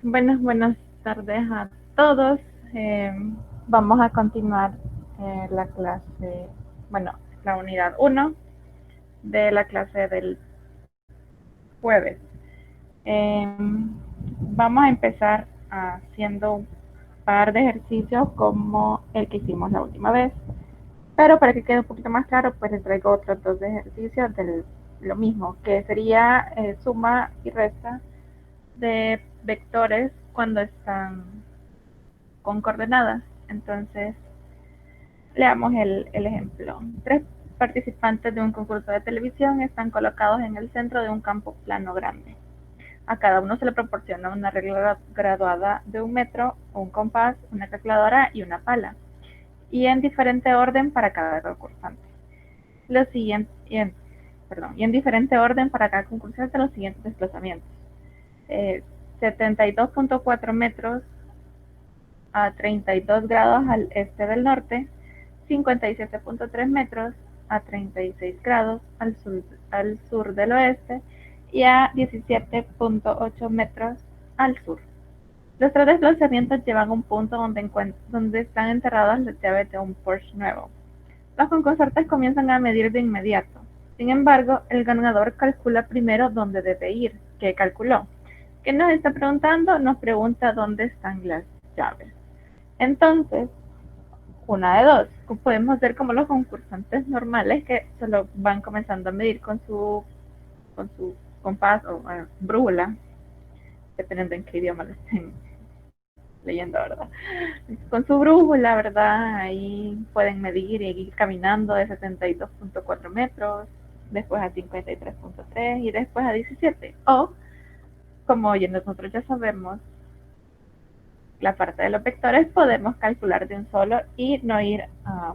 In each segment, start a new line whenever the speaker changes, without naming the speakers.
Buenas tardes a todos. Eh, Vamos a continuar la clase, bueno, la unidad uno de la clase del jueves. Eh, Vamos a empezar haciendo un par de ejercicios como el que hicimos la última vez. Pero para que quede un poquito más claro, pues les traigo otros dos ejercicios de lo mismo, que sería suma y resta de vectores cuando están con coordenadas. Entonces, leamos el ejemplo. Tres participantes de un concurso de televisión están colocados en el centro de un campo plano grande. A cada uno se le proporciona una regla graduada de 1 metro, un compás, una calculadora y una pala, y en diferente orden para cada concursante. Los siguientes, y en diferente orden para cada concursante los siguientes desplazamientos. 72.4 metros a 32 grados al este del norte, 57.3 metros a 36 grados al sur del oeste y a 17.8 metros al sur. Los tres desplazamientos llevan a un punto donde están enterradas las llaves de un Porsche nuevo. Los concursantes comienzan a medir de inmediato. Sin embargo, el ganador calcula primero dónde debe ir. ¿Qué calculó? ¿Qué nos está preguntando? Nos pregunta dónde están las llaves. Entonces, una de dos. Podemos ver como los concursantes normales que solo van comenzando a medir con su compás o brújula, dependiendo en qué idioma lo estén leyendo, ¿verdad? Con su brújula, ¿verdad? Ahí pueden medir y ir caminando de 72.4 metros, después a 53.3 y después a 17. O, como ya nosotros ya sabemos, la parte de los vectores podemos calcular de un solo y no ir a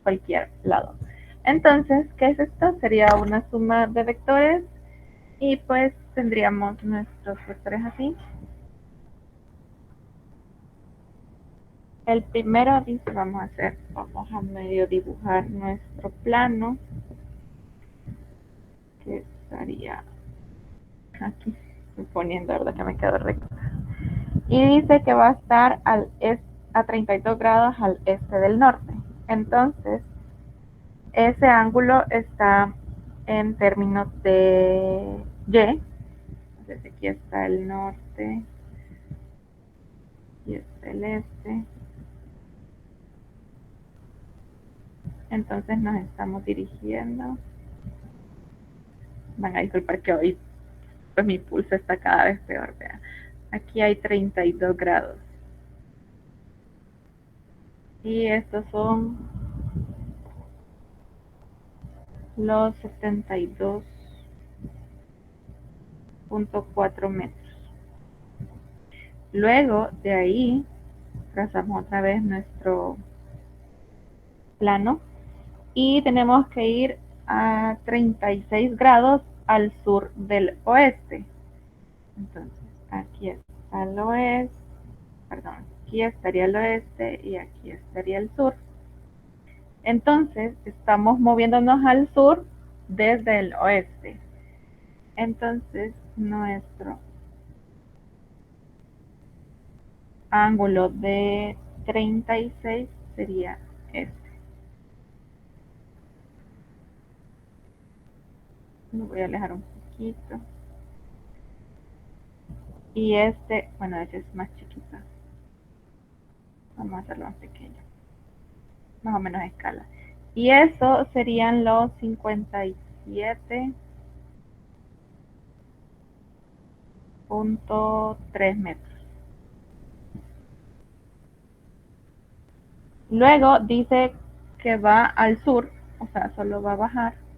cualquier lado. Entonces, ¿qué es esto? Sería una suma de vectores y pues tendríamos nuestros vectores así. El primero dice, vamos a medio dibujar nuestro plano, que estaría aquí, estoy poniendo, ¿verdad? Que me quedo recta. Y dice que va a estar a 32 grados al este del norte. Entonces, ese ángulo está en términos de Y. Entonces, aquí está el norte y está el este. Entonces nos estamos dirigiendo. Van a disculpar que hoy pues mi pulso está cada vez peor. Vean. Aquí hay 32 grados. Y estos son los 72.4 metros. Luego de ahí trazamos otra vez nuestro plano y tenemos que ir a 36 grados al sur del oeste. Entonces, aquí está el oeste, perdón, aquí estaría el oeste y aquí estaría el sur. Entonces, estamos moviéndonos al sur desde el oeste. Entonces, nuestro ángulo de 36 sería este. Lo voy a alejar un poquito. Y este, bueno, este es más chiquito. Vamos a hacerlo más pequeño. Más o menos a escala. Y eso serían los 57.3 metros. Luego dice que va al sur, o sea, solo va a bajar.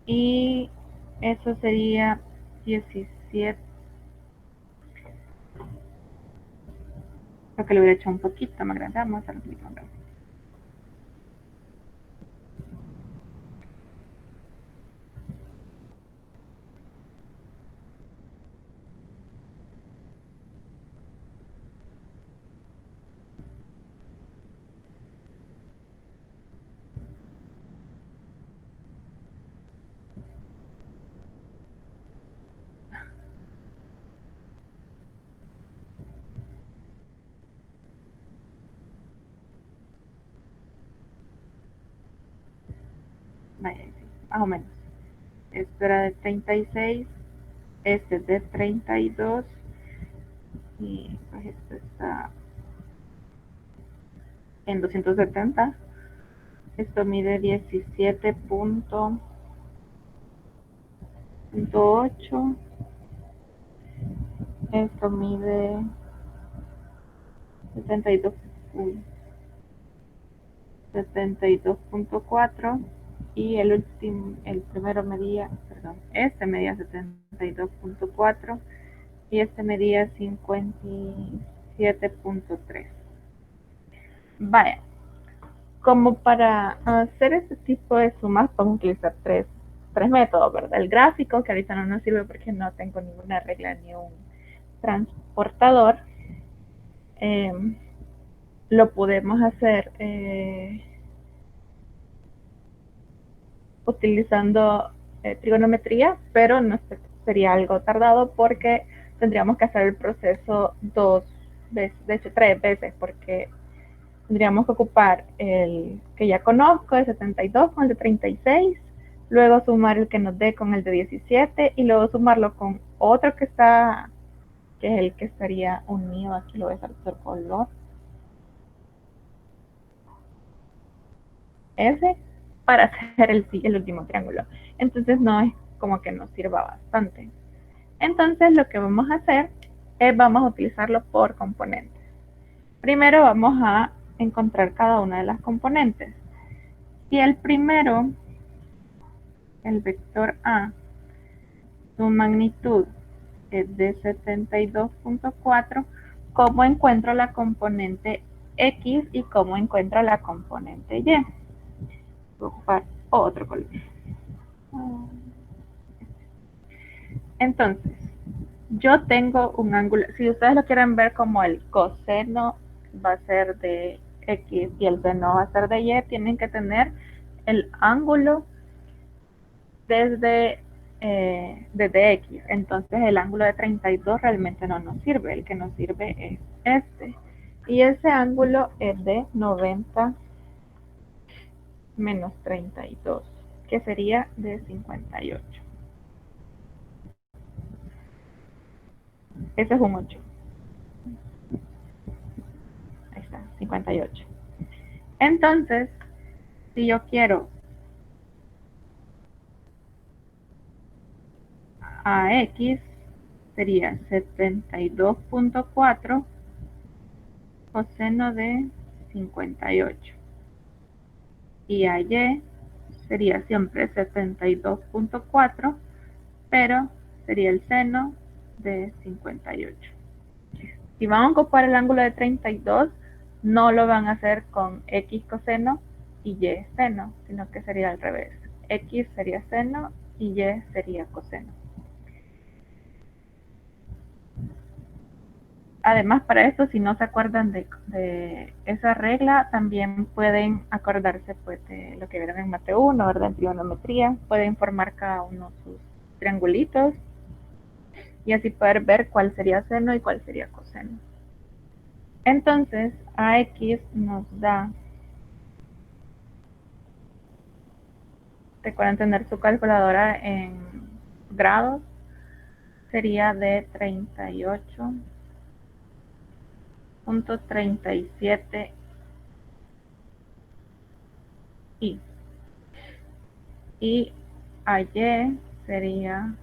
Y eso sería 17. Lo que le hubiera hecho un poquito más grande. Vamos a hacerlo un poquito más grande. más o menos. Esto era de 36, este es de 32 y pues esto está en 270. Esto mide 17.8. Esto mide 72.4 y el primero medía, perdón, este medía 72.4 y este medía 57.3. Vaya, como para hacer este tipo de sumas podemos utilizar tres métodos, ¿verdad? El gráfico, que ahorita no nos sirve porque no tengo ninguna regla ni un transportador. Lo podemos hacer utilizando trigonometría, pero no sería algo tardado porque tendríamos que hacer el proceso 2 veces, de hecho 3 veces, porque tendríamos que ocupar el que ya conozco, el 72 con el de 36, luego sumar el que nos dé con el de 17 y luego sumarlo con otro que está, que es el que estaría unido, aquí lo voy a hacer por color, ese, para hacer el último triángulo. Entonces no es como que nos sirva bastante. Entonces lo que vamos a hacer es vamos a utilizarlo por componentes. Primero vamos a encontrar cada una de las componentes. Si el primero, el vector A, su magnitud es de 72.4, ¿cómo encuentro la componente X y cómo encuentro la componente Y? Voy a ocupar otro color. Entonces, yo tengo un ángulo, si ustedes lo quieren ver como el coseno va a ser de X y el seno va a ser de Y, tienen que tener el ángulo desde X. Entonces el ángulo de 32 realmente no nos sirve, el que nos sirve es este. Y ese ángulo es de 90 menos 32, que sería de 58. Ese es un 8. Ahí está, 58. Entonces, si yo quiero a X, sería 72.4 coseno de 58. Y a Y sería siempre 72.4, pero sería el seno de 58. Si van a ocupar el ángulo de 32, no lo van a hacer con X coseno y Y seno, sino que sería al revés. X sería seno y Y sería coseno. Además, para esto, si no se acuerdan de esa regla, también pueden acordarse pues, de lo que vieron en Mate 1, ¿verdad? En trigonometría. Pueden formar cada uno sus triangulitos y así poder ver cuál sería seno y cuál sería coseno. Entonces, AX nos da, recuerden tener su calculadora en grados, sería de 38.37 y a Y sería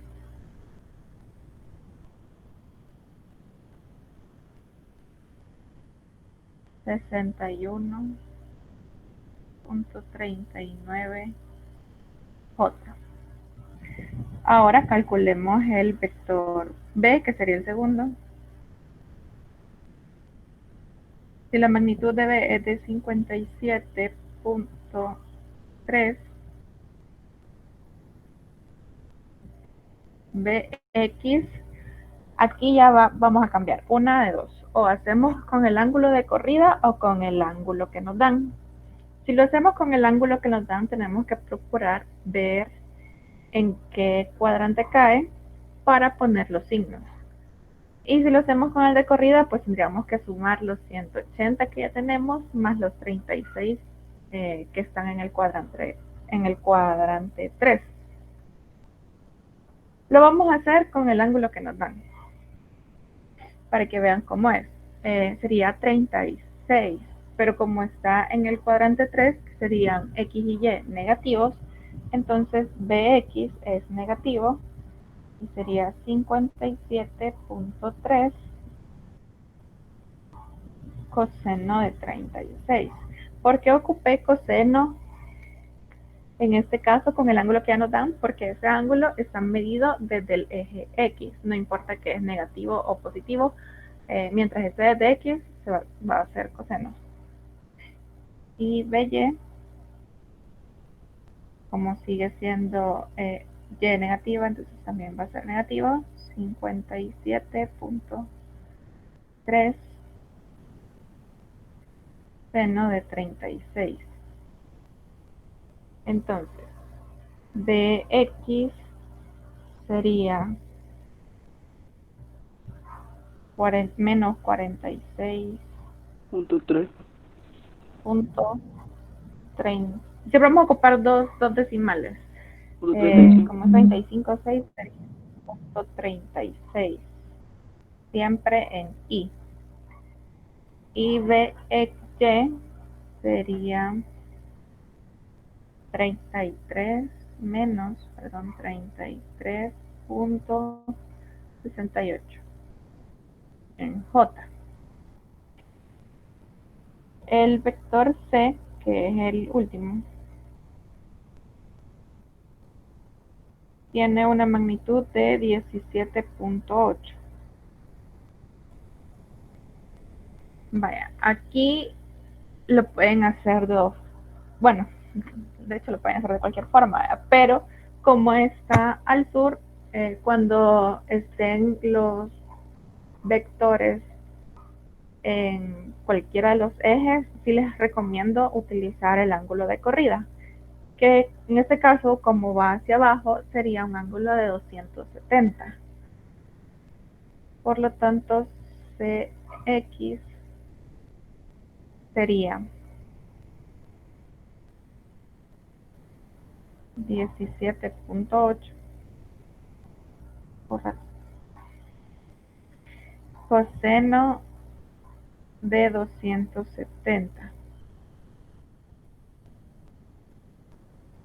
61.39 J. Ahora calculemos el vector B, que sería el segundo. Si la magnitud de B es de 57.3, Bx, aquí ya vamos a cambiar una de dos. O hacemos con el ángulo de corrida o con el ángulo que nos dan. Si lo hacemos con el ángulo que nos dan, tenemos que procurar ver en qué cuadrante cae para poner los signos. Y si lo hacemos con el de corrida, pues tendríamos que sumar los 180 que ya tenemos más los 36 que están en el en el cuadrante 3. Lo vamos a hacer con el ángulo que nos dan, para que vean cómo es. Sería 36, pero como está en el cuadrante 3, serían X y Y negativos, entonces BX es negativo y sería 57.3 coseno de 36. ¿Por qué ocupé coseno en este caso con el ángulo que ya nos dan? Porque ese ángulo está medido desde el eje X, no importa que es negativo o positivo, mientras esté desde X se va a hacer coseno. Y BY, como sigue siendo Y negativa, entonces también va a ser negativo, 57.3 seno de 36. Entonces, BX sería menos
46.3.
46.30. Siempre vamos a ocupar dos decimales. Como 35.6 sería 36. Siempre en I. Y BX sería 33 menos, 33.68 en J. El vector C, que es el último, tiene una magnitud de 17.8. Vaya, aquí lo pueden hacer de dos. Bueno, de hecho lo pueden hacer de cualquier forma, pero como está al sur, cuando estén los vectores en cualquiera de los ejes, sí les recomiendo utilizar el ángulo de corrida, que en este caso, como va hacia abajo, sería un ángulo de 270. Por lo tanto, CX sería 17.8 coseno de 270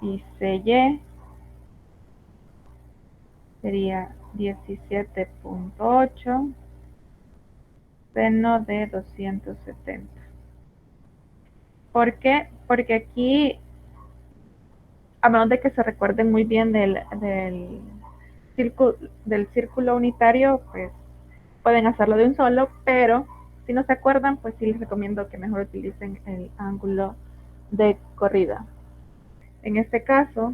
y CY sería 17.8 seno de 270. ¿Por qué? Porque aquí, a menos de que se recuerden muy bien del círculo unitario, pues pueden hacerlo de un solo, pero si no se acuerdan, pues sí les recomiendo que mejor utilicen el ángulo de corrida. En este caso,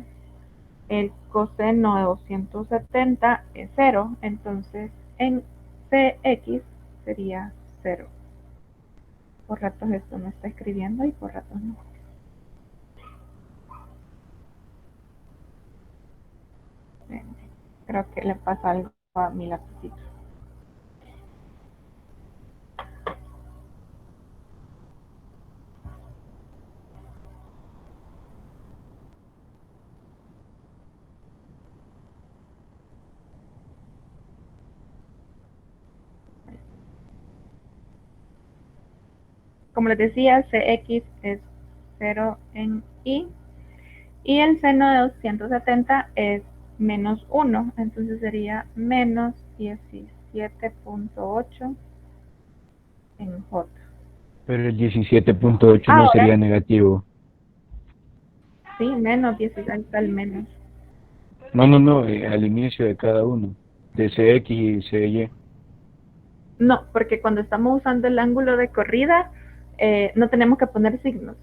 el coseno de 270 es 0, entonces en CX sería 0. Por ratos esto no está escribiendo y por ratos no. Creo que le pasa algo a mi lapicito. Como les decía, CX es 0 en I y el seno de 270 es menos 1, entonces sería menos 17.8 en J.
Pero el 17.8 no
Ahora,
sería negativo.
sí, menos 16, ahí está el menos.
No, al inicio de cada uno, de CX y CY.
No, porque cuando estamos usando el ángulo de corrida, no tenemos que poner signos.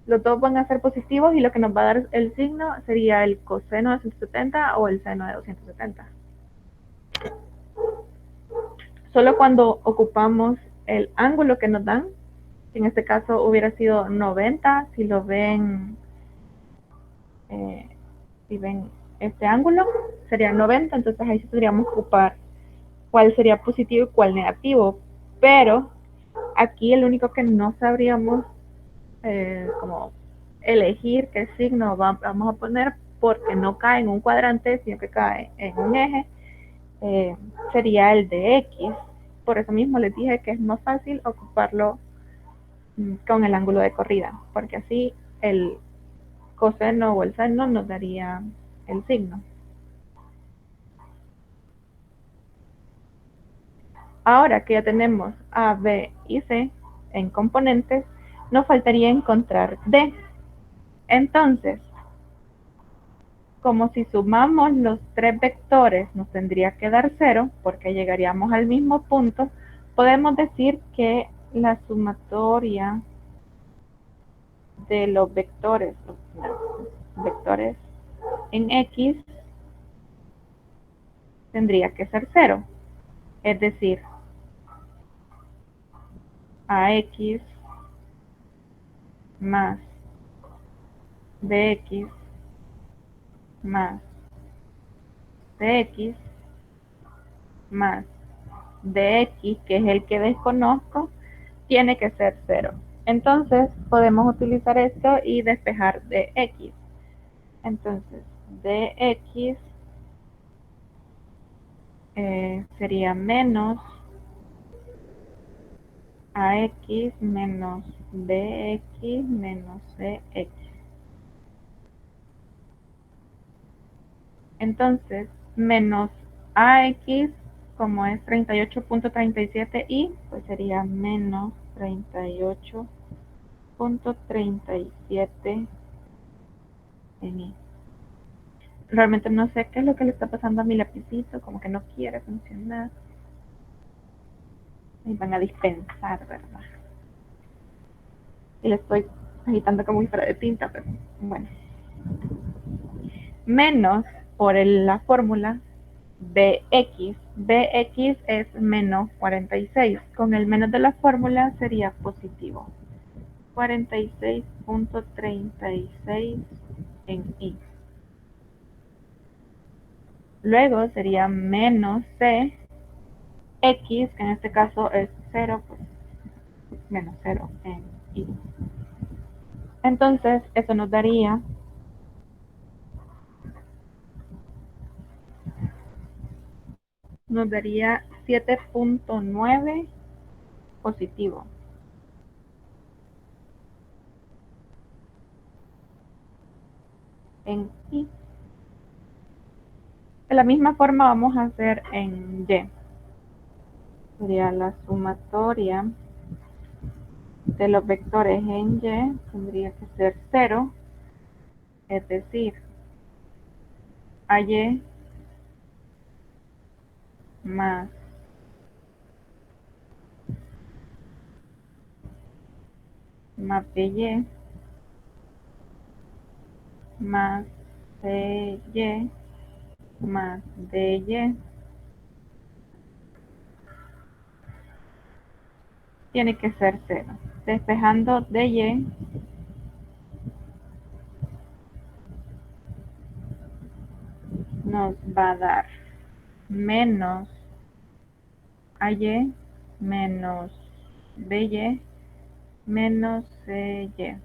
Los dos van a ser positivos y lo que nos va a dar el signo sería el coseno de 170 o el seno de 270. Solo cuando ocupamos el ángulo que nos dan, que en este caso hubiera sido 90, si lo ven, si ven este ángulo, sería 90, entonces ahí sí podríamos ocupar cuál sería positivo y cuál negativo. Pero aquí el único que no sabríamos como elegir qué signo vamos a poner porque no cae en un cuadrante, sino que cae en un eje, sería el de X. Por eso mismo les dije que es más fácil ocuparlo con el ángulo de corrida, porque así el coseno o el seno nos daría el signo. Ahora que ya tenemos A, B y C en componentes, nos faltaría encontrar D. Entonces, como si sumamos los tres vectores nos tendría que dar 0, porque llegaríamos al mismo punto, podemos decir que la sumatoria de los vectores en X tendría que ser 0. Es decir, AX más BX más CX más DX, que es el que desconozco, tiene que ser 0. Entonces podemos utilizar esto y despejar DX. Entonces DX sería menos AX menos BX menos CX. Entonces, menos AX, como es 38.37 y, pues sería menos 38.37 en y. Realmente no sé qué es lo que le está pasando a mi lapicito, como que no quiere funcionar. Y van a dispensar, ¿verdad? Y le estoy agitando como si fuera de tinta, pero bueno. Menos por la fórmula Bx. Bx es menos 46. Con el menos de la fórmula sería positivo. 46.36 en y. Luego sería menos c, x, que en este caso es 0, pues menos 0 en y. Entonces, eso nos daría 7.9 positivo. En y. De la misma forma vamos a hacer en y. Sería la sumatoria de los vectores en y tendría que ser 0, es decir, AY más BY más CY más DY tiene que ser 0. Despejando DY nos va a dar menos AY menos BY menos CY.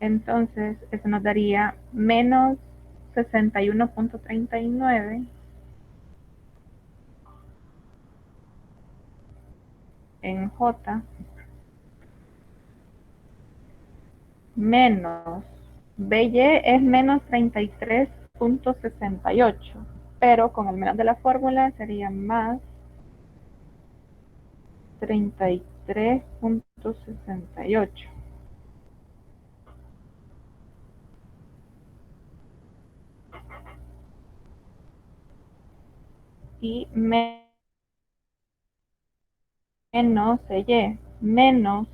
Entonces, eso nos daría menos 61.39 en J menos BY es menos 33.68, pero con el menos de la fórmula sería más 33.68. Y menos Y, menos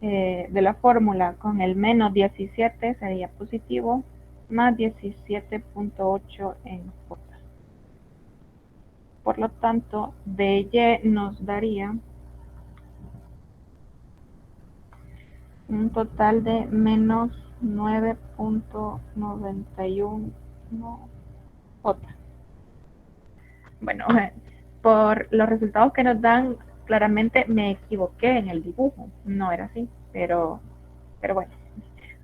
de la fórmula con el menos 17 sería positivo, más 17.8 en J. Por lo tanto, BY nos daría un total de menos 9.91 J. Bueno, por los resultados que nos dan claramente me equivoqué en el dibujo, no era así, pero bueno,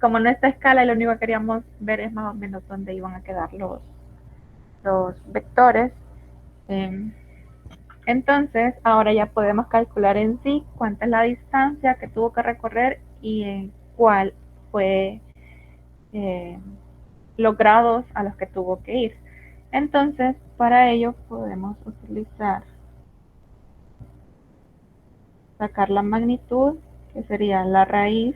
como en esta escala lo único que queríamos ver es más o menos dónde iban a quedar los vectores. Entonces, ahora ya podemos calcular en sí cuánta es la distancia que tuvo que recorrer y en cuál fue los grados a los que tuvo que ir. Entonces, para ello podemos utilizar, sacar la magnitud, que sería la raíz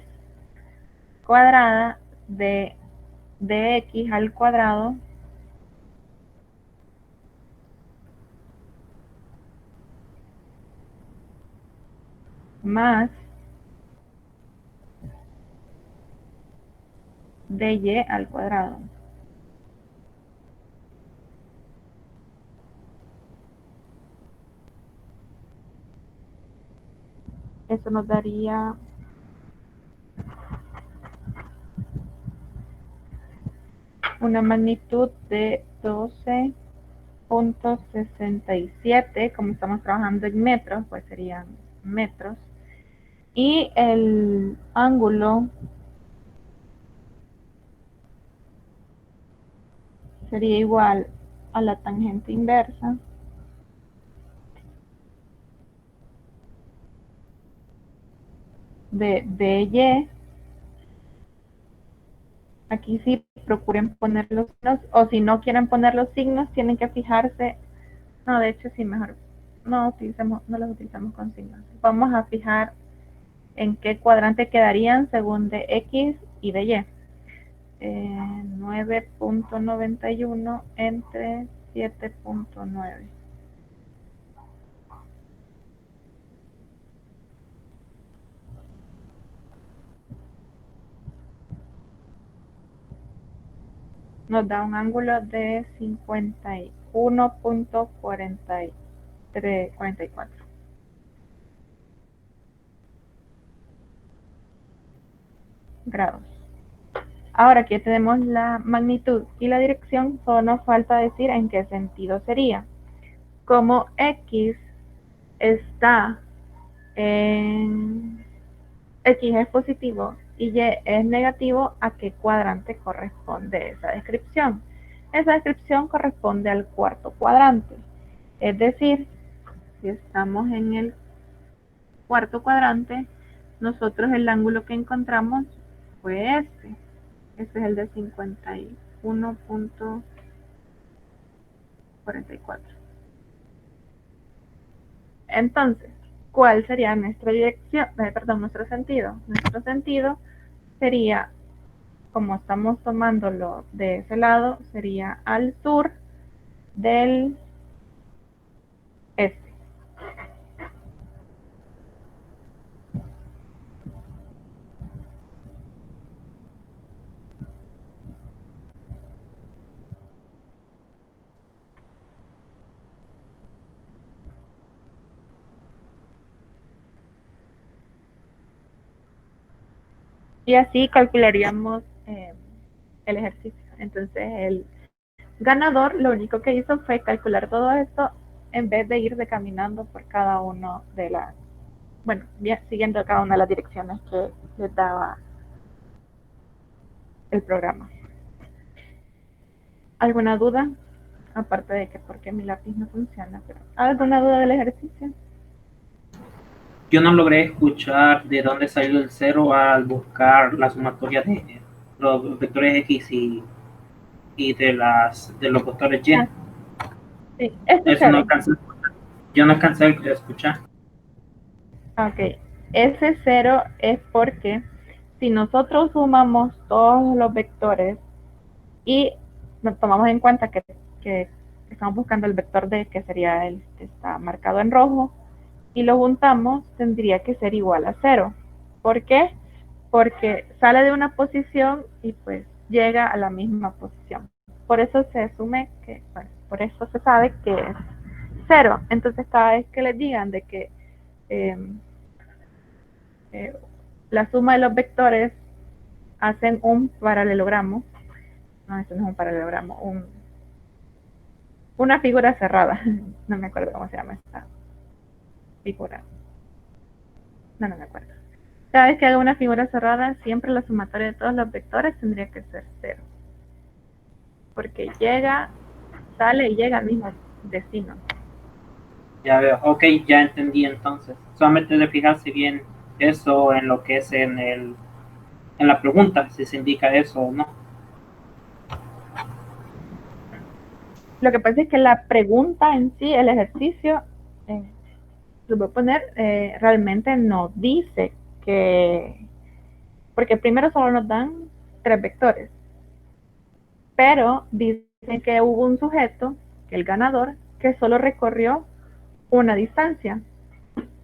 cuadrada de x al cuadrado más dy al cuadrado. Eso nos daría una magnitud de 12.67, como estamos trabajando en metros, pues serían metros. Y el ángulo sería igual a la tangente inversa de dy. Aquí sí procuren poner los signos, o si no quieren poner los signos, tienen que fijarse. No, de hecho sí, mejor no los utilizamos con signos. Vamos a fijar en qué cuadrante quedarían según de x y de y. 9.91 entre 7.9. Nos da un ángulo de 51.44 grados. Ahora que tenemos la magnitud y la dirección, solo nos falta decir en qué sentido sería. Como x está en x es positivo y y es negativo, ¿a qué cuadrante corresponde esa descripción? Esa descripción corresponde al cuarto cuadrante. Es decir, si estamos en el cuarto cuadrante, nosotros el ángulo que encontramos fue este. Este es el de 51.44. Entonces, ¿cuál sería nuestra dirección? Nuestro sentido. Nuestro sentido sería, como estamos tomándolo de ese lado, sería al sur del este. Y así calcularíamos el ejercicio. Entonces, el ganador lo único que hizo fue calcular todo esto en vez de ir caminando por cada uno de las, bueno, siguiendo cada una de las direcciones que les daba el programa. ¿Alguna duda? Aparte de que porque mi lápiz no funciona, pero ¿alguna duda del ejercicio?
Yo no logré escuchar de dónde salió el cero al buscar la sumatoria de los vectores X y de los vectores Y.
Sí,
Eso no alcancé, yo no alcancé a escuchar.
Ok, ese cero es porque si nosotros sumamos todos los vectores y nos tomamos en cuenta que estamos buscando el vector D, que sería el que está marcado en rojo, y lo juntamos, tendría que ser igual a cero. ¿Por qué? Porque sale de una posición y pues llega a la misma posición. Por eso se asume que, bueno, por eso se sabe que es cero. Entonces cada vez que les digan de que la suma de los vectores hacen un paralelogramo, no, eso no es un paralelogramo, una figura cerrada, no me acuerdo cómo se llama esta figura. No, no me acuerdo. Cada vez que haga una figura cerrada, siempre la sumatoria de todos los vectores tendría que ser 0. Porque llega, sale y llega al mismo destino.
Ya veo, ok, ya entendí entonces. Solamente de fijarse bien eso en lo que es en la pregunta, si se indica eso o no.
Lo que pasa es que la pregunta en sí, el ejercicio, lo voy a poner, realmente no dice que, porque primero solo nos dan 3 vectores, pero dicen que hubo un sujeto, que el ganador, que solo recorrió una distancia,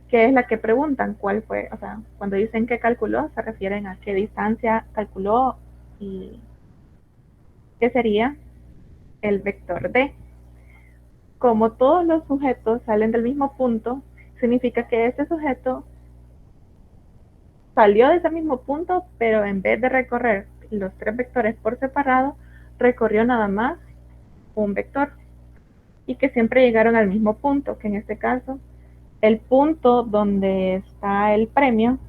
que es la que preguntan cuál fue, o sea, cuando dicen que calculó, se refieren a qué distancia calculó y qué sería el vector D. Como todos los sujetos salen del mismo punto, significa que este sujeto salió de ese mismo punto, pero en vez de recorrer los 3 vectores por separado, recorrió nada más un vector y que siempre llegaron al mismo punto, que en este caso el punto donde está el premio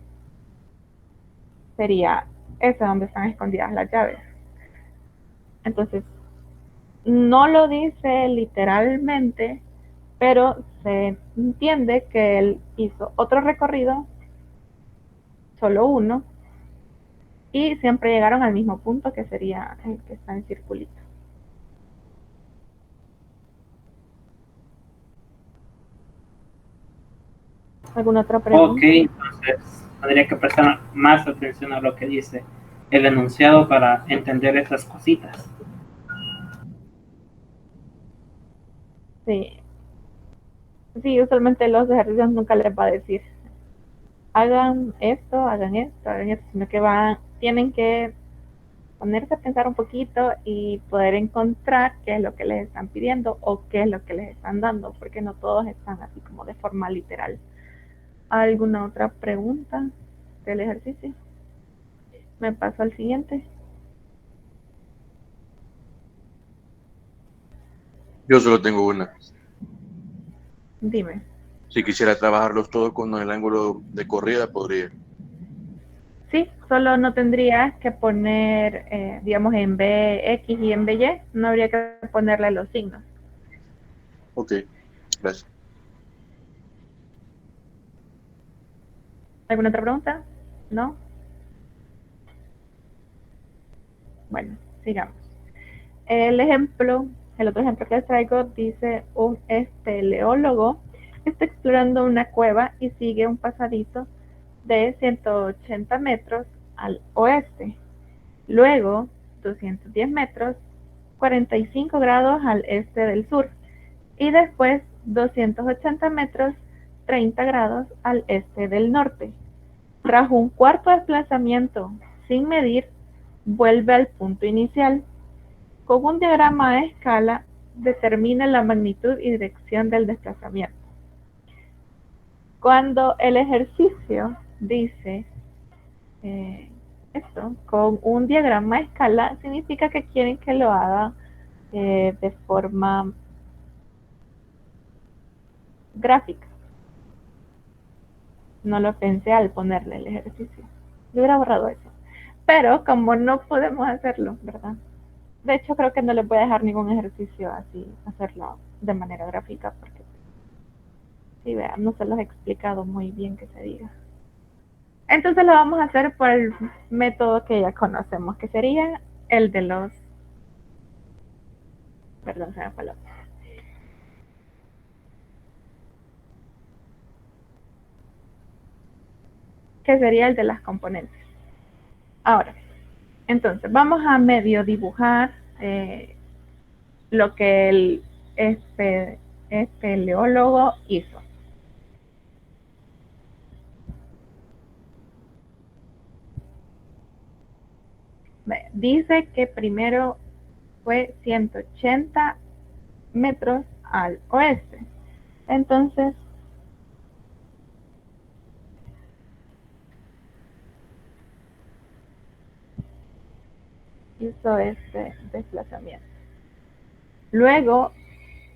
sería ese donde están escondidas las llaves. Entonces, no lo dice literalmente, pero se entiende que él hizo otro recorrido, solo uno, y siempre llegaron al mismo punto, que sería el que está en circulito. ¿Alguna otra
Ok,
pregunta?
entonces tendría que prestar más atención a lo que dice el enunciado para entender estas cositas.
Sí, sí, usualmente los ejercicios nunca les va a decir hagan esto, sino que tienen que ponerse a pensar un poquito y poder encontrar qué es lo que les están pidiendo o qué es lo que les están dando, porque no todos están así como de forma literal. ¿Alguna otra pregunta del ejercicio? Me paso al siguiente.
Yo solo tengo una.
Dime.
Si quisiera trabajarlos todos con el ángulo de corrida, podría.
Sí, solo no tendrías que poner, digamos, en BX y en BY, no habría que ponerle los signos.
Ok, gracias.
¿Alguna otra pregunta? ¿No? Bueno, sigamos. El otro ejemplo que les traigo dice un espeleólogo está explorando una cueva y sigue un pasadizo de 180 metros al oeste. Luego, 210 metros, 45 grados al este del sur. Y después, 280 metros, 30 grados al este del norte. Tras un cuarto desplazamiento sin medir, vuelve al punto inicial. Con un diagrama a escala, determina la magnitud y dirección del desplazamiento. Cuando el ejercicio dice esto, con un diagrama a escala, significa que quieren que lo haga de forma gráfica. No lo pensé al ponerle el ejercicio. Yo hubiera borrado eso. Pero como no podemos hacerlo, ¿verdad? De hecho, creo que no les voy a dejar ningún ejercicio así, hacerlo de manera gráfica, porque sí, vean, no se los he explicado muy bien que se diga. Entonces lo vamos a hacer por el método que ya conocemos, que sería el de los... Perdón, se me fue la... Que sería el de las componentes. Ahora, entonces, vamos a medio dibujar lo que el espeleólogo hizo. Dice que primero fue 180 metros al oeste. Entonces, hizo este desplazamiento. Luego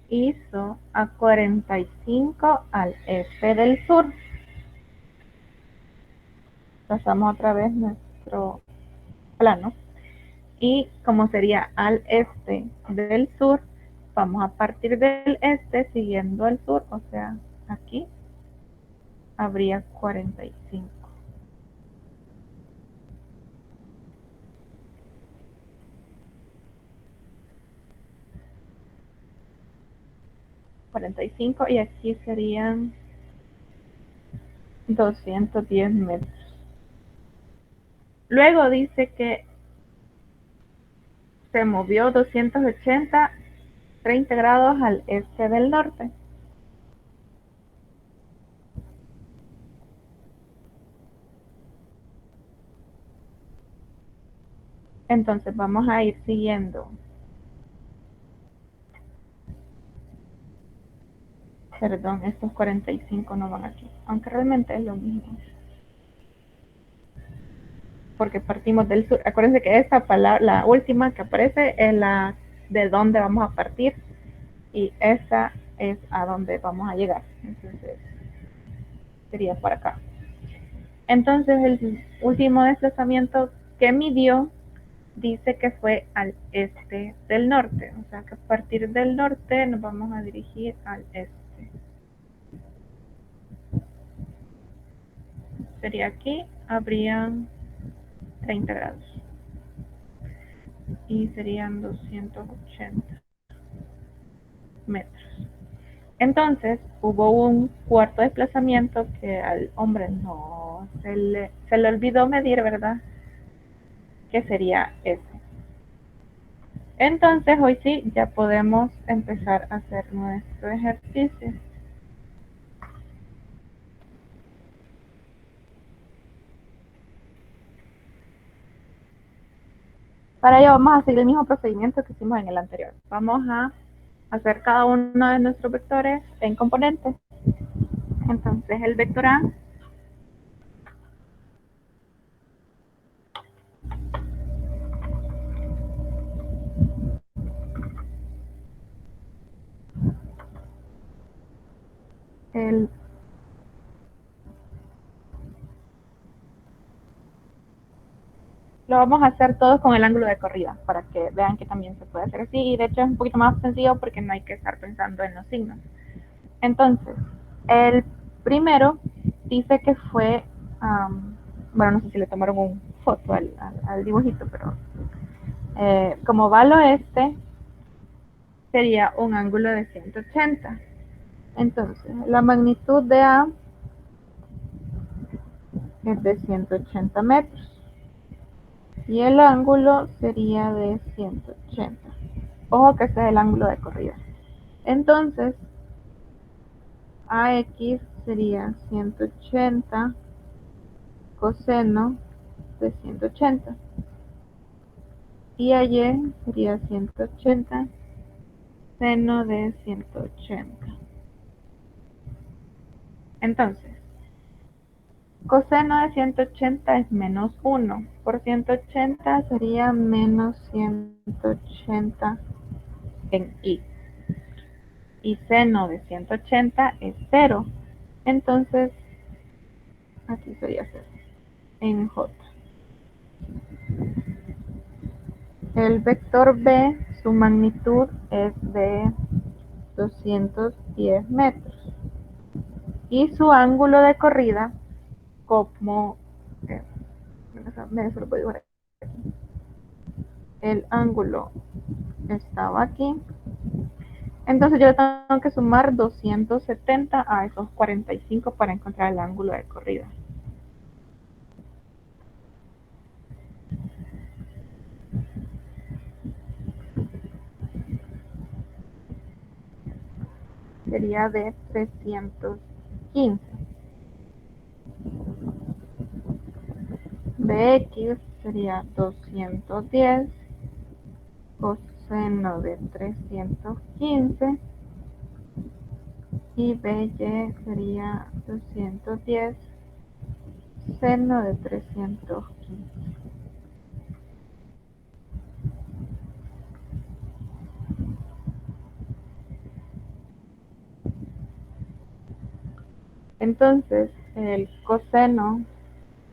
hizo a 45 al este del sur. trazamos otra vez nuestro plano. Y como sería al este del sur, vamos a partir del este siguiendo al sur, o sea, aquí habría 45. Y aquí serían 210 metros. Luego dice que se movió 280, 30 grados al este del norte. Entonces vamos a ir siguiendo. Perdón, estos 45 no van aquí, aunque realmente es lo mismo. Porque partimos del sur. Acuérdense que esta palabra, la última que aparece, es la de dónde vamos a partir. Y esta es a dónde vamos a llegar. Entonces, sería para acá. Entonces, el último desplazamiento que midió dice que fue al este del norte. O sea que a partir del norte nos vamos a dirigir al este. Sería aquí, habrían 30 grados. Y serían 280 metros. Entonces hubo un cuarto desplazamiento que al hombre no se le olvidó medir, ¿verdad? Que sería ese. Entonces hoy sí ya podemos empezar a hacer nuestro ejercicio. Para ello vamos a seguir el mismo procedimiento que hicimos en el anterior. Vamos a hacer cada uno de nuestros vectores en componentes. Entonces el vector A el lo vamos a hacer todos con el ángulo de corrida para que vean que también se puede hacer así, y de hecho es un poquito más sencillo porque no hay que estar pensando en los signos. Entonces, el primero dice que fue, bueno, no sé si le tomaron un foto al dibujito, pero como va al oeste, sería un ángulo de 180. Entonces, la magnitud de A es de 180 metros y el ángulo sería de 180. Ojo que este es el ángulo de corrida. Entonces, AX sería 180 coseno de 180. Y AY sería 180 seno de 180. Entonces, coseno de 180 es menos 1. Por 180 sería menos 180 en Y. Y seno de 180 es 0. Entonces, aquí sería 0 en J. El vector B, su magnitud es de 210 metros. Y su ángulo de corrida, como el ángulo estaba aquí, entonces yo tengo que sumar 270 a esos 45 para encontrar el ángulo de corrida. Sería de 315. Bx sería 210 coseno de 315 y By sería 210 seno de 315. Entonces, el coseno,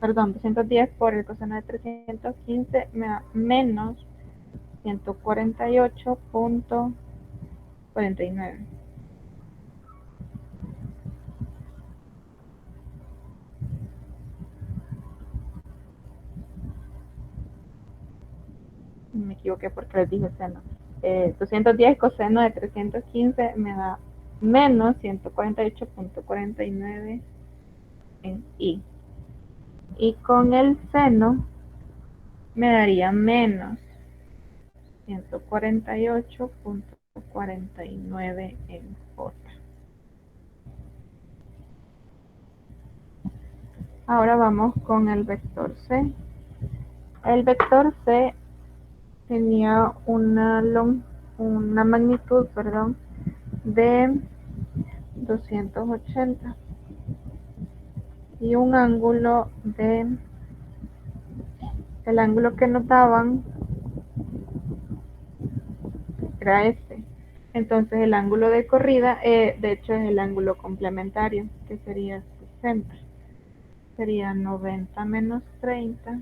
perdón, 210 por el coseno de 315 me da menos 148.49. Me equivoqué porque les dije seno. 210 coseno de 315 me da menos 148.49 en i. Y con el seno me daría menos 148.49 en j. Ahora vamos con el vector c. El vector c tenía una magnitud, de 280 y un ángulo el ángulo que nos daban era este. Entonces el ángulo de corrida, de hecho, es el ángulo complementario, que sería 60. Sería 90 menos 30.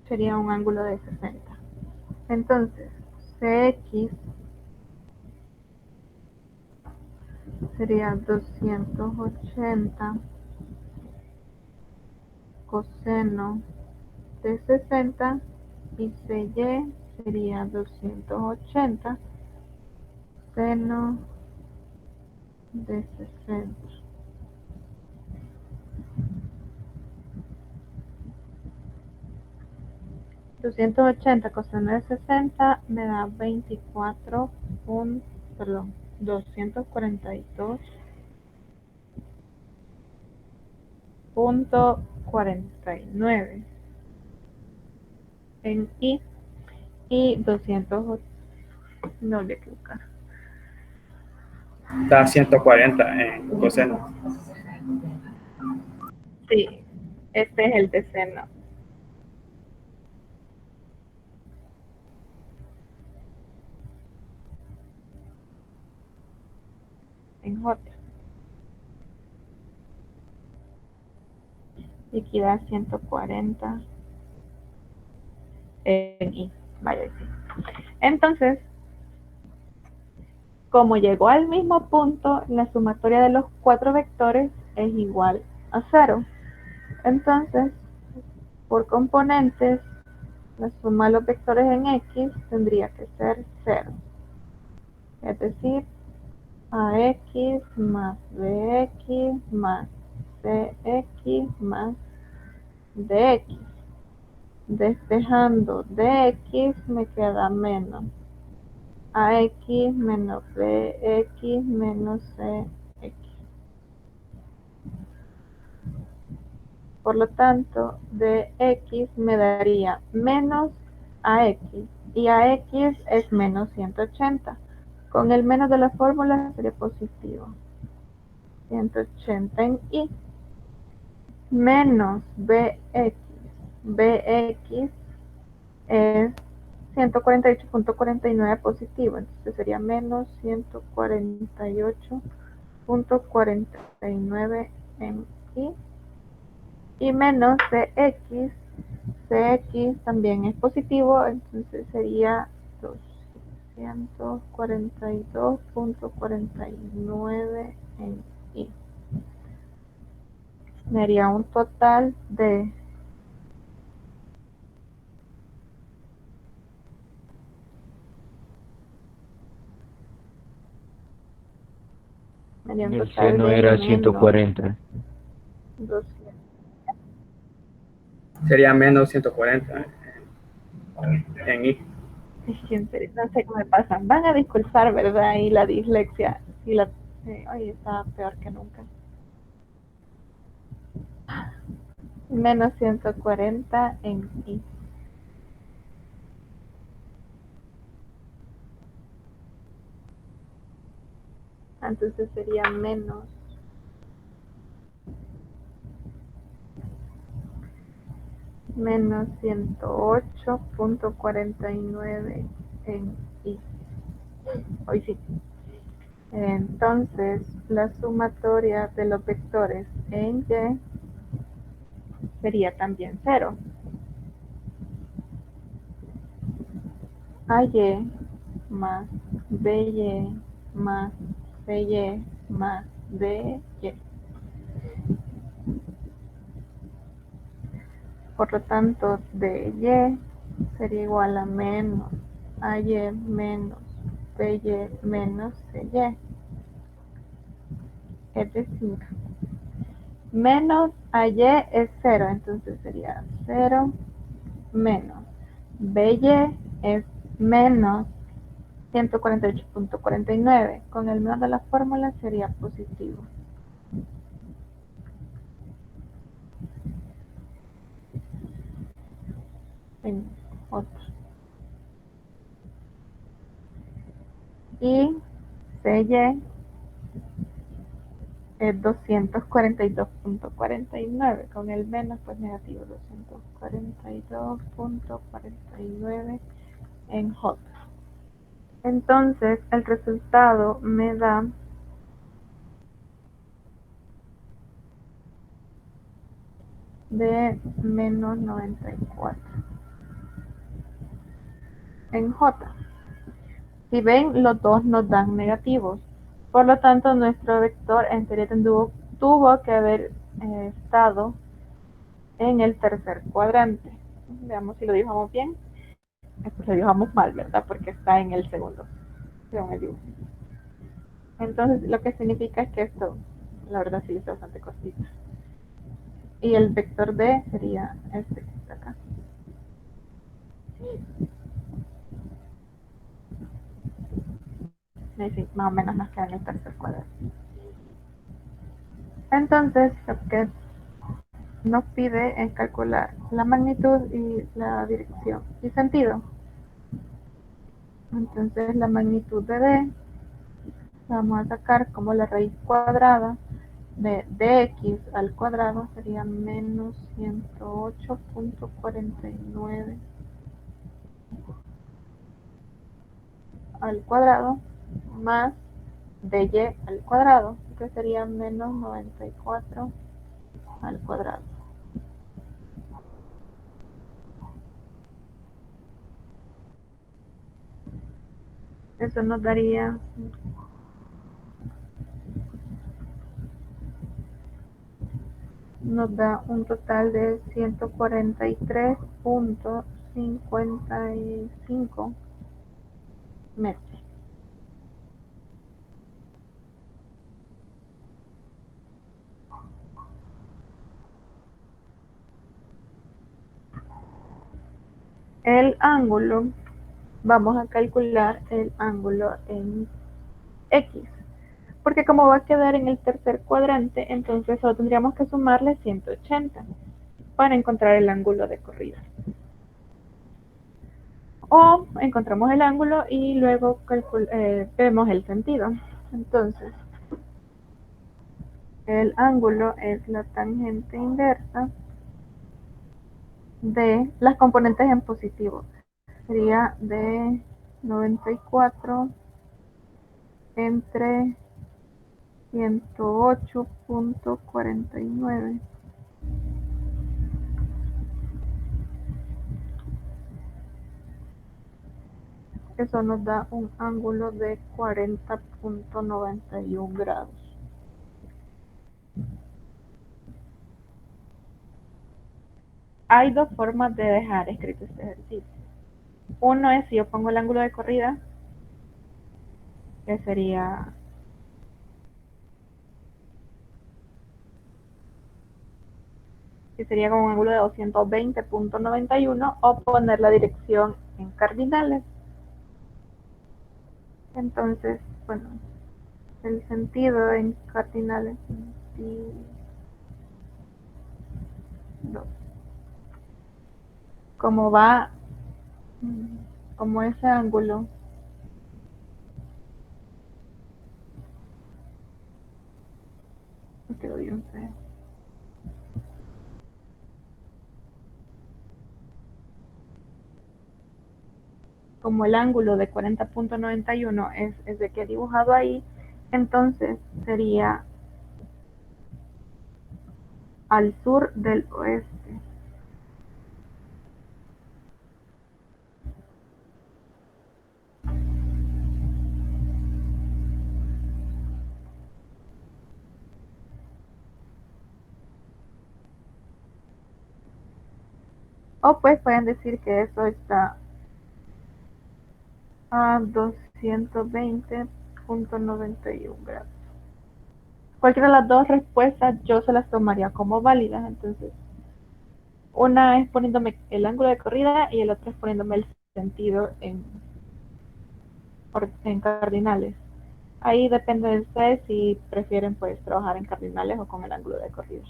Sería un ángulo de 60. Entonces, CX sería 280 coseno de 60 y CY sería 280 seno de 60. $280 coseno de 60 me da 242.49 en i, y 200, no voy a equivocar.
Da 140 en coseno.
Sí, este es el de seno. En j. Y aquí da 140 en i. Vaya, sí. Entonces, como llegó al mismo punto, la sumatoria de los 4 vectores es igual a 0. Entonces, por componentes, la suma de los vectores en x tendría que ser 0. Es decir, ax más bx más cx más dx. Despejando dx me queda menos ax menos bx menos cx. Por lo tanto, dx me daría menos ax, y ax es menos 180. Con el menos de la fórmula sería positivo. 180 en i menos bx. Bx es 148.49 positivo, entonces sería menos 148.49 en i, y menos cx. Cx también es positivo, entonces sería 242.49 en i. Me haría un total de
El seno era 140.
200.
Sería menos 140 en i.
Siempre, no sé qué me pasa. Van a disculpar, ¿verdad? Y la dislexia. Y hoy está peor que nunca. Menos 140 en i. Entonces sería menos 108.49 en i. Hoy sí. Entonces, la sumatoria de los vectores en Y sería también 0. AY más BY más CY más DY. Por lo tanto, DY sería igual a menos AY menos BY menos CY. Es decir, menos AY es 0, entonces sería 0 menos BY es menos 148.49. Con el menos de la fórmula sería positivo. En otro. Y CY es 242.49. Con el menos, pues negativo 242.49 en J. Entonces, el resultado me da de menos 94 en J. Si ven, los dos nos dan negativos. Por lo tanto, nuestro vector en teoría tuvo que haber estado en el tercer cuadrante. Veamos si lo dibujamos bien. Esto lo dibujamos mal, ¿verdad? Porque está en el segundo, según el dibujo. Entonces, lo que significa es que esto, la verdad, sí está bastante cortito. Y el vector D sería este que está acá. Y sí, más o menos nos queda en el tercer cuadrante. Entonces, lo que nos pide es calcular la magnitud y la dirección y sentido. Entonces, la magnitud de D la vamos a sacar como la raíz cuadrada de dx al cuadrado sería menos 108.49 al cuadrado más dy al cuadrado, que sería menos 94 al cuadrado. Eso nos daría un total de 143.55 metros. El ángulo, vamos a calcular el ángulo en X, porque como va a quedar en el tercer cuadrante, entonces solo tendríamos que sumarle 180 para encontrar el ángulo de corrida. O encontramos el ángulo y luego vemos el sentido. Entonces, el ángulo es la tangente inversa de las componentes en positivo. Sería de 94 entre 108.49. Eso nos da un ángulo de 40.91 grados. Hay dos formas de dejar escrito este ejercicio. Uno es si yo pongo el ángulo de corrida, que sería como un ángulo de 220.91, o poner la dirección en cardinales. Entonces, bueno, el sentido en cardinales, como va, como ese ángulo quedó bien feo. Como el ángulo de 40.91 es el que he dibujado ahí, Entonces sería al sur del oeste. O pues pueden decir que eso está a 220.91 grados. Cualquiera de las dos respuestas yo se las tomaría como válidas. Entonces, una es poniéndome el ángulo de corrida y el otro es poniéndome el sentido en cardinales. Ahí depende de ustedes si prefieren pues trabajar en cardinales o con el ángulo de corrida.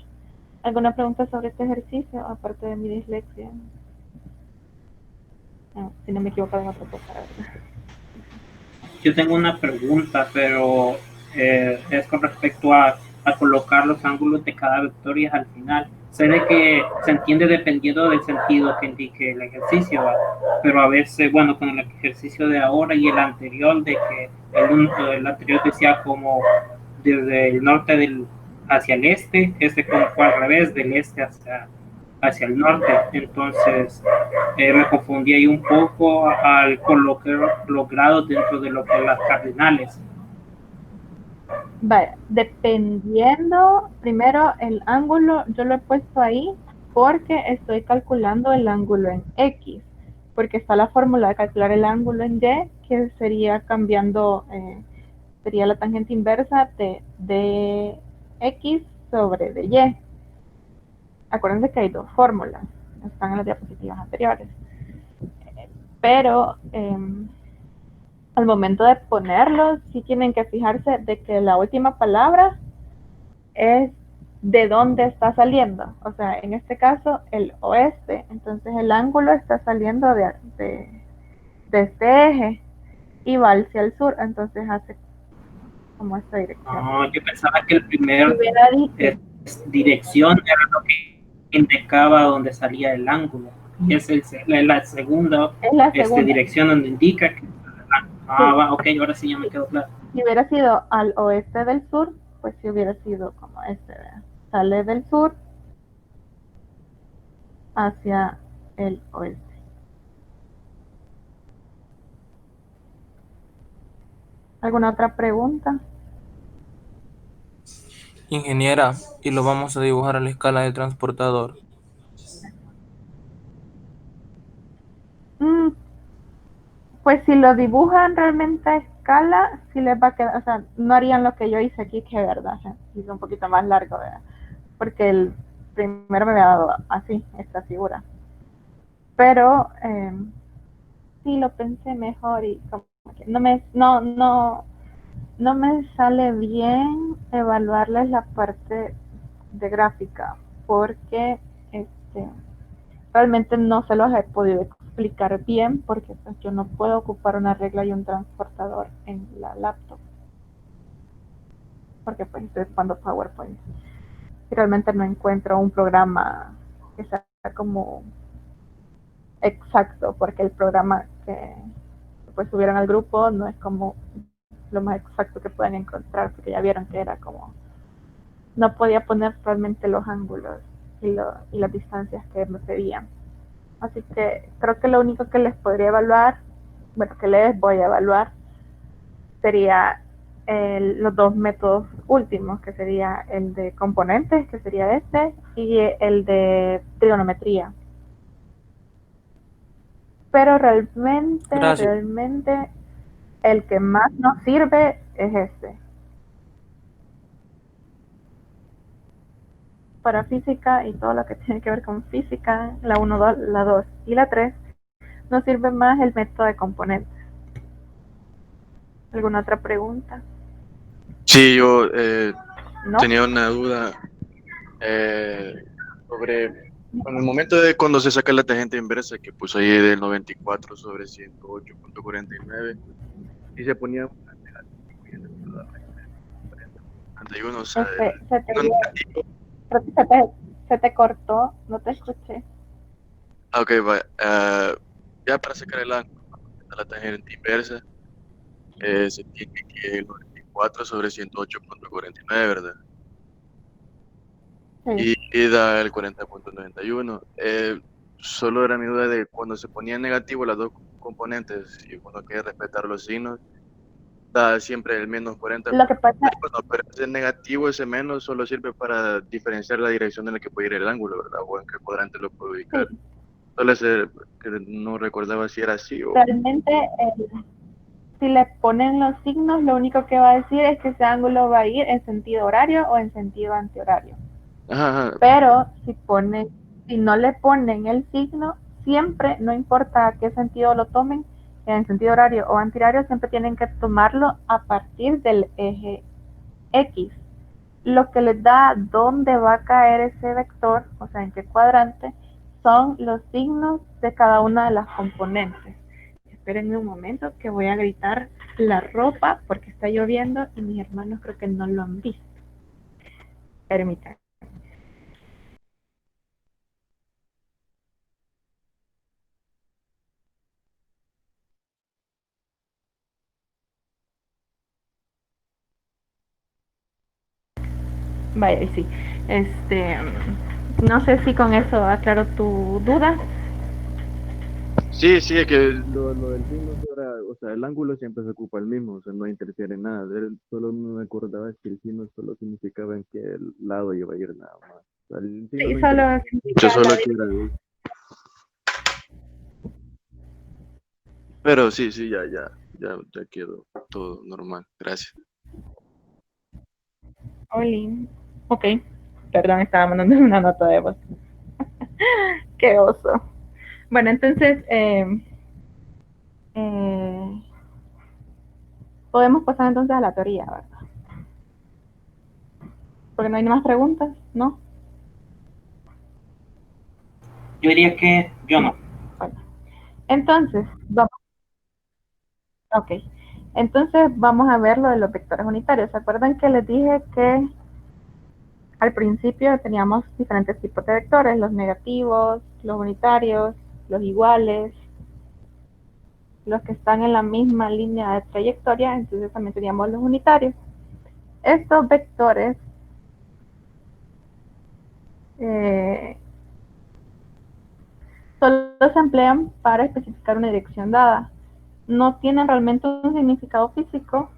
¿Alguna pregunta sobre este ejercicio aparte de mi dislexia? No, si no me equivoco en otra cosa, ¿verdad?
Yo tengo una pregunta, pero es con respecto a colocar los ángulos de cada vectoria al final. Sé de que se entiende dependiendo del sentido que indique el ejercicio, ¿va? Pero a veces, bueno, con el ejercicio de ahora y el anterior, de que el anterior decía como desde el norte hacia el este como fue al revés, del este hacia el norte. Entonces, me confundí ahí un poco al colocar los grados dentro de lo que las cardinales.
Vaya, dependiendo, primero el ángulo, yo lo he puesto ahí porque estoy calculando el ángulo en X, porque está la fórmula de calcular el ángulo en Y, que sería cambiando, sería la tangente inversa de X sobre de Y. Acuérdense que hay dos fórmulas, están en las diapositivas anteriores. Pero al momento de ponerlos, sí tienen que fijarse de que la última palabra es de dónde está saliendo. O sea, en este caso, el oeste. Entonces el ángulo está saliendo de este eje y va hacia el sur. Entonces hace como esta dirección.
No, yo pensaba que el primer
Dicho,
dirección era lo que indicaba donde salía el ángulo. Y es la segunda
es la segunda.
dirección donde indica que...
Sí.
Va, ok, ahora sí ya me quedó claro.
Si hubiera sido al oeste del sur, pues si hubiera sido como este, ¿verdad? Sale del sur hacia el oeste. ¿Alguna otra pregunta?
Ingeniera, y lo vamos a dibujar a la escala del transportador.
Pues si lo dibujan realmente a escala, sí les va a quedar, o sea, no harían lo que yo hice aquí, que verdad, o sea, hice un poquito más largo, ¿verdad? Porque el primero me había dado así, esta figura. Pero sí lo pensé mejor y como que no me sale bien evaluarles la parte de gráfica, porque realmente no se los he podido explicar bien porque pues, yo no puedo ocupar una regla y un transportador en la laptop. Porque pues estoy ocupando PowerPoint. Y realmente no encuentro un programa que sea como exacto, porque el programa que pues subieron al grupo no es como lo más exacto que pueden encontrar, porque ya vieron que era como no podía poner realmente los ángulos y las distancias que me pedían. Así que creo que lo único que les podría evaluar, bueno, que les voy a evaluar, sería los dos métodos últimos, que sería el de componentes, que sería este, y el de trigonometría. Pero realmente, el que más nos sirve es este. Para física y todo lo que tiene que ver con física, la 1, la 2 y la 3, nos sirve más el método de componentes. ¿Alguna otra pregunta?
Sí, yo
¿No?
tenía una duda sobre en el momento de cuando se saca la tangente inversa, que puso ahí del 94 sobre 108.49, y se ponía ante uno, o sea, no negativo.
Creo que se te cortó, no te escuché.
Ok, va, ya para sacar el ángulo, la tangente inversa, se tiene que el 94 sobre 108.49, ¿verdad?
Sí.
Y da el 40.91. Solo era mi duda de cuando se ponían negativo las dos componentes y cuando quiere respetar los signos, da siempre el menos 40.
Lo que pasa,
Bueno, pero ese negativo, ese menos, solo sirve para diferenciar la dirección en la que puede ir el ángulo, ¿verdad? O en qué cuadrante lo puedo ubicar.
sí,
Solo ese que no recordaba si era así o...
realmente si le ponen los signos, lo único que va a decir es que ese ángulo va a ir en sentido horario o en sentido antihorario.
Ajá, ajá.
Pero si no le ponen el signo, siempre, no importa a qué sentido lo tomen, en sentido horario o antihorario, siempre tienen que tomarlo a partir del eje X. Lo que les da dónde va a caer ese vector, o sea, en qué cuadrante, son los signos de cada una de las componentes. Espérenme un momento que voy a gritar la ropa porque está lloviendo y mis hermanos creo que no lo han visto. Permítanme. Vaya, sí. No sé si con eso aclaro tu duda.
Sí, sí, es que lo del signo era, o sea, el ángulo siempre se ocupa el mismo, o sea, no interfiere en nada. Solo me acordaba que el signo solo significaba en qué lado iba a ir nada más. O sea, el signo
Sí,
no
solo
interfiere mucho,
significa
solo
la
que era
dirección.
Pero sí, sí, ya quedó todo normal. Gracias.
Olin. Ok. Perdón, estaba mandando una nota de voz. Qué oso. Bueno, entonces, eh, podemos pasar entonces a la teoría, ¿verdad? Porque no hay más preguntas, ¿no?
Yo diría que yo
No.
no.
Bueno. Entonces, ok. Entonces vamos a ver lo de los vectores unitarios. ¿Se acuerdan que les dije que al principio teníamos diferentes tipos de vectores? Los negativos, los unitarios, los iguales, los que están en la misma línea de trayectoria, entonces también teníamos los unitarios. Estos vectores eh, solo se emplean para especificar una dirección dada. No tienen realmente un significado físico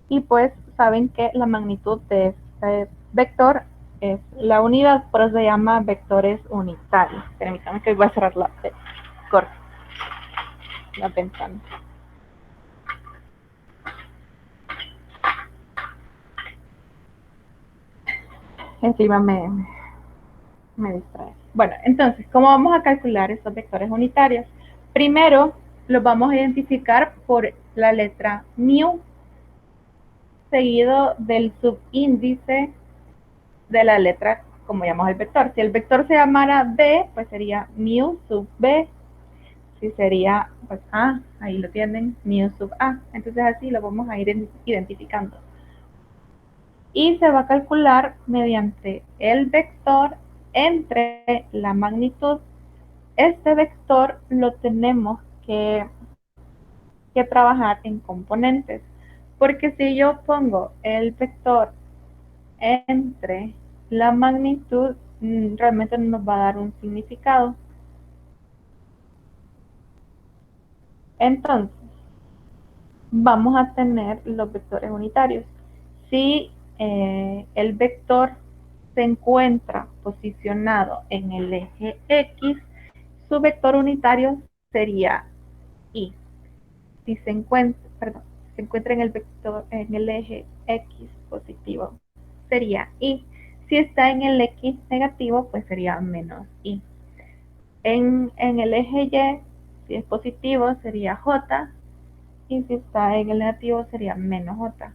y pues saben que la magnitud de este vector es la unidad, por eso se llama vectores unitarios. Permítanme que voy a cerrar la ventana. Encima me distrae. Bueno, entonces, ¿cómo vamos a calcular estos vectores unitarios? Primero, los vamos a identificar por la letra mu, seguido del subíndice de la letra, como llamamos el vector. Si el vector se llamara b, pues sería mu sub b. Si sería pues a, ahí lo tienen, mu sub a. Entonces así lo vamos a ir identificando. Y se va a calcular mediante el vector entre la magnitud. Este vector lo tenemos que trabajar en componentes, porque si yo pongo el vector entre la magnitud, realmente no nos va a dar un significado. Entonces, vamos a tener los vectores unitarios. Si el vector se encuentra posicionado en el eje X, su vector unitario sería Y. Si se encuentra en el vector en el eje X positivo, sería Y. Si está en el X negativo, pues sería menos Y. En el eje Y, si es positivo, sería J, y si está en el negativo, sería menos J.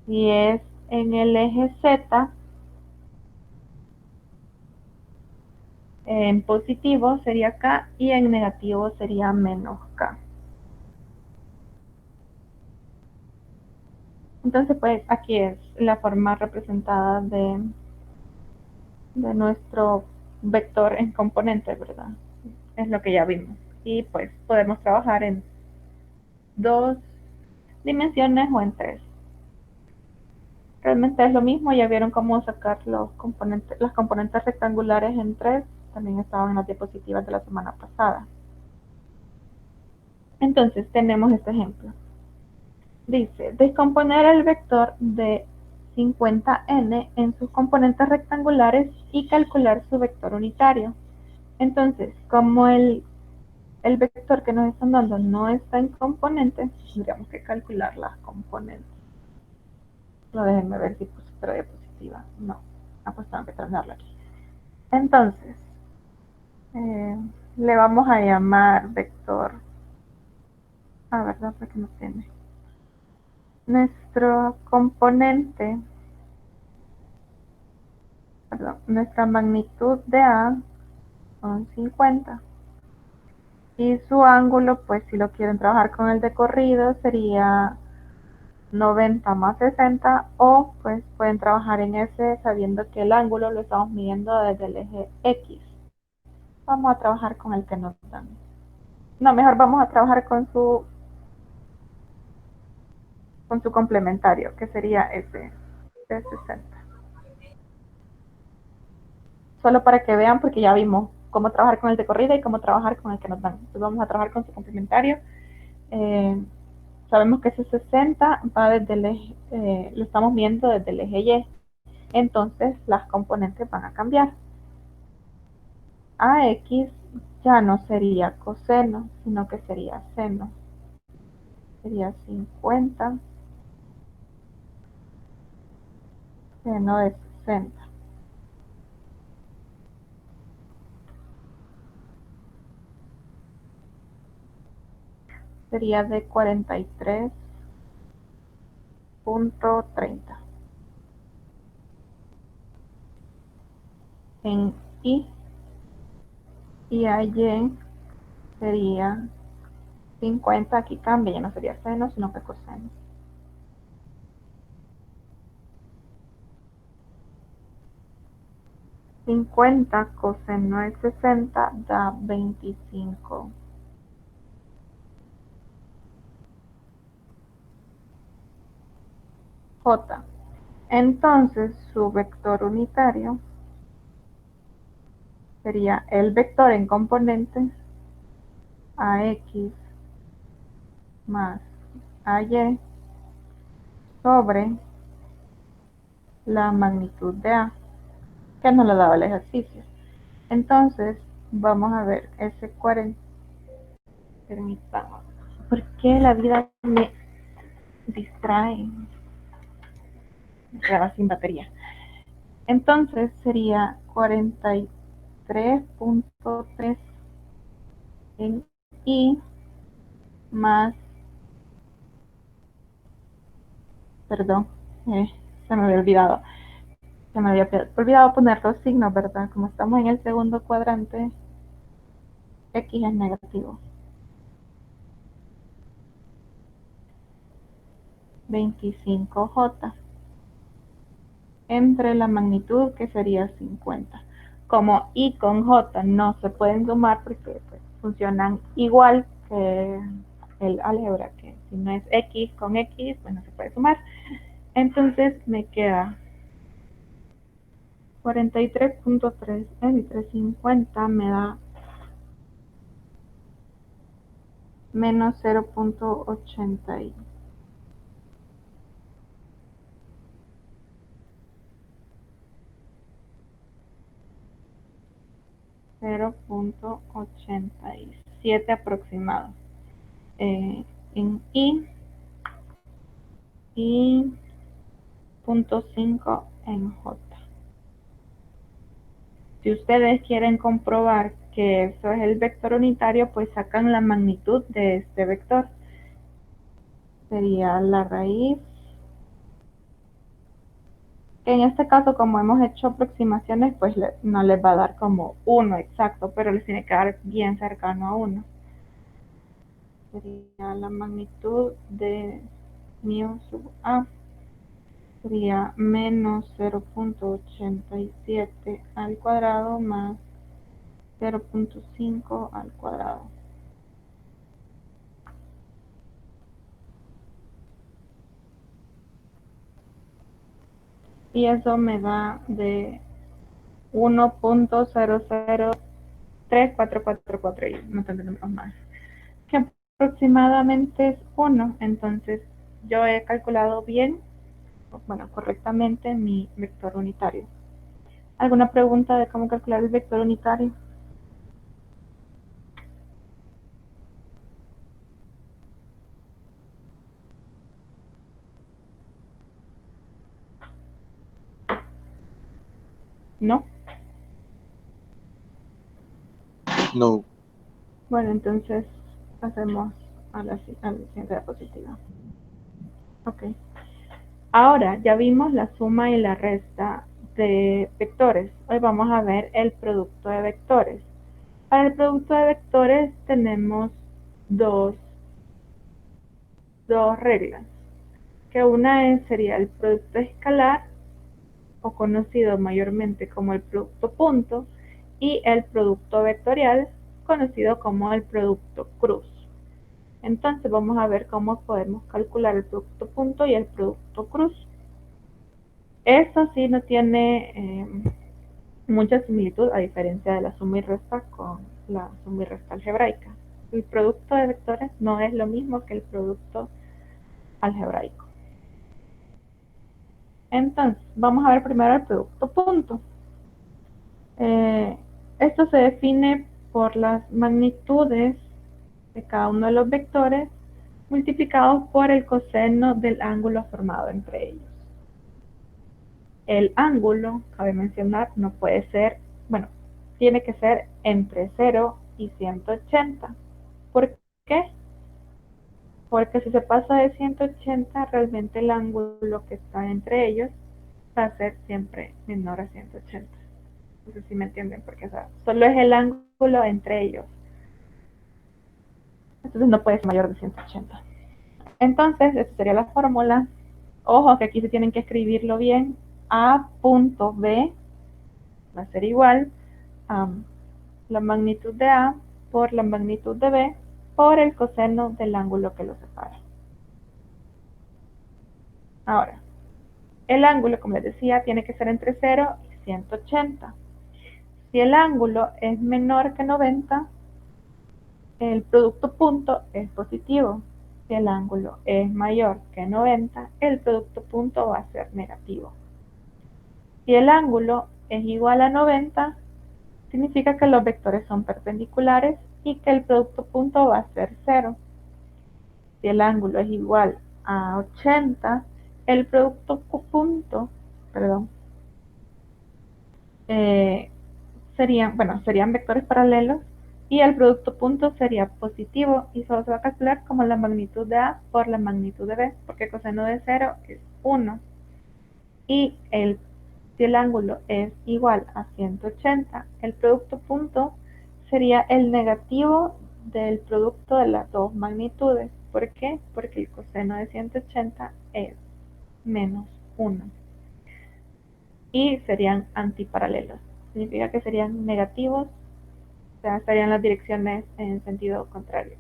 Si es en el eje Z, en positivo sería K, y en negativo sería menos K. Entonces, pues aquí es la forma representada de nuestro vector en componentes, ¿verdad? Es lo que ya vimos. Y pues podemos trabajar en 2 dimensiones o en 3. Realmente es lo mismo, ya vieron cómo sacar las componentes rectangulares en 3, también estaban en las diapositivas de la semana pasada. Entonces tenemos este ejemplo. Dice, descomponer el vector de 50n en sus componentes rectangulares y calcular su vector unitario. Entonces, como el vector que nos están dando no está en componentes, tendríamos que calcular las componentes. No, déjenme ver si puse otra diapositiva. No, pues tengo que trazarlo aquí. Entonces, le vamos a llamar vector. ¿Verdad? Porque no tiene. Nuestro componente, perdón, nuestra magnitud de A son 50. Y su ángulo, pues si lo quieren trabajar con el de corrido, sería 90 más 60, o pues pueden trabajar en ese sabiendo que el ángulo lo estamos midiendo desde el eje X. Vamos a trabajar con el que nos dan. No, mejor vamos a trabajar con su complementario, que sería ese de 60. Solo para que vean, porque ya vimos cómo trabajar con el de corrida y cómo trabajar con el que nos dan. Entonces vamos a trabajar con su complementario. Sabemos que ese 60 va desde el eje, lo estamos viendo desde el eje Y. Entonces las componentes van a cambiar. AX ya no sería coseno, sino que sería seno. Sería 50 seno de 60. Sería de 43.30. En Y a Y sería 50, aquí cambia, ya no sería seno, sino que coseno. $50 coseno de 60 da 25. J. Entonces su vector unitario sería el vector en componentes AX más AY sobre la magnitud de A, que nos lo daba el ejercicio. Entonces, vamos a ver ese 40. Permitamos. ¿Por qué la vida me distrae? Me quedaba sin batería. Entonces sería 43.3 en Y más, perdón, se me había olvidado. Se me había olvidado poner los signos, ¿verdad? Como estamos en el segundo cuadrante, X es negativo. 25J entre la magnitud, que sería 50. Como Y con J no se pueden sumar porque pues, funcionan igual que el álgebra, que si no es X con X, pues no se puede sumar. Entonces me queda 43.3 entre 50 me da menos 0.80. 0.87 aproximado en Y y 0.5 en J. Si ustedes quieren comprobar que eso es el vector unitario, pues sacan la magnitud de este vector. Sería la raíz, que en este caso, como hemos hecho aproximaciones, pues no les va a dar como 1 exacto, pero les tiene que dar bien cercano a 1. Sería la magnitud de mu sub A. Sería menos 0.87 al cuadrado más 0.5 al cuadrado. y eso me da de 1.003444 y no tantos números más, que aproximadamente es 1. Entonces yo he calculado bien, bueno, correctamente mi vector unitario. ¿Alguna pregunta de cómo calcular el vector unitario? ¿No?
No.
Bueno, entonces hacemos a la siguiente diapositiva. Ok. Ahora ya vimos la suma y la resta de vectores. Hoy vamos a ver el producto de vectores. Para el producto de vectores tenemos dos reglas. Que una sería el producto escalar, o conocido mayormente como el producto punto, y el producto vectorial, conocido como el producto cruz. Entonces vamos a ver cómo podemos calcular el producto punto y el producto cruz. Esto sí no tiene mucha similitud, a diferencia de la suma y resta con la suma y resta algebraica. El producto de vectores no es lo mismo que el producto algebraico. Entonces, vamos a ver primero el producto punto. Esto se define por las magnitudes de cada uno de los vectores multiplicados por el coseno del ángulo formado entre ellos. El ángulo, cabe mencionar, no puede ser, bueno, tiene que ser entre 0 y 180. ¿Por qué? Porque si se pasa de 180, realmente el ángulo que está entre ellos va a ser siempre menor a 180. No sé si me entienden, porque solo es el ángulo entre ellos. Entonces no puede ser mayor de 180. Entonces, esa sería la fórmula. Ojo que aquí se tienen que escribirlo bien. A punto B va a ser igual a la magnitud de A por la magnitud de B por el coseno del ángulo que lo separa. Ahora, el ángulo, como les decía, tiene que ser entre 0 y 180. Si el ángulo es menor que 90, el producto punto es positivo. Si el ángulo es mayor que 90, el producto punto va a ser negativo. Si el ángulo es igual a 90, significa que los vectores son perpendiculares y que el producto punto va a ser 0. Si el ángulo es igual a 80, el producto punto, serían vectores paralelos y el producto punto sería positivo y solo se va a calcular como la magnitud de A por la magnitud de B, porque coseno de 0 es 1. Y si el ángulo es igual a 180, el producto punto sería el negativo del producto de las dos magnitudes. ¿Por qué? Porque el coseno de 180 es menos 1. Y serían antiparalelos. Significa que serían negativos, o sea, estarían las direcciones en sentido contrario.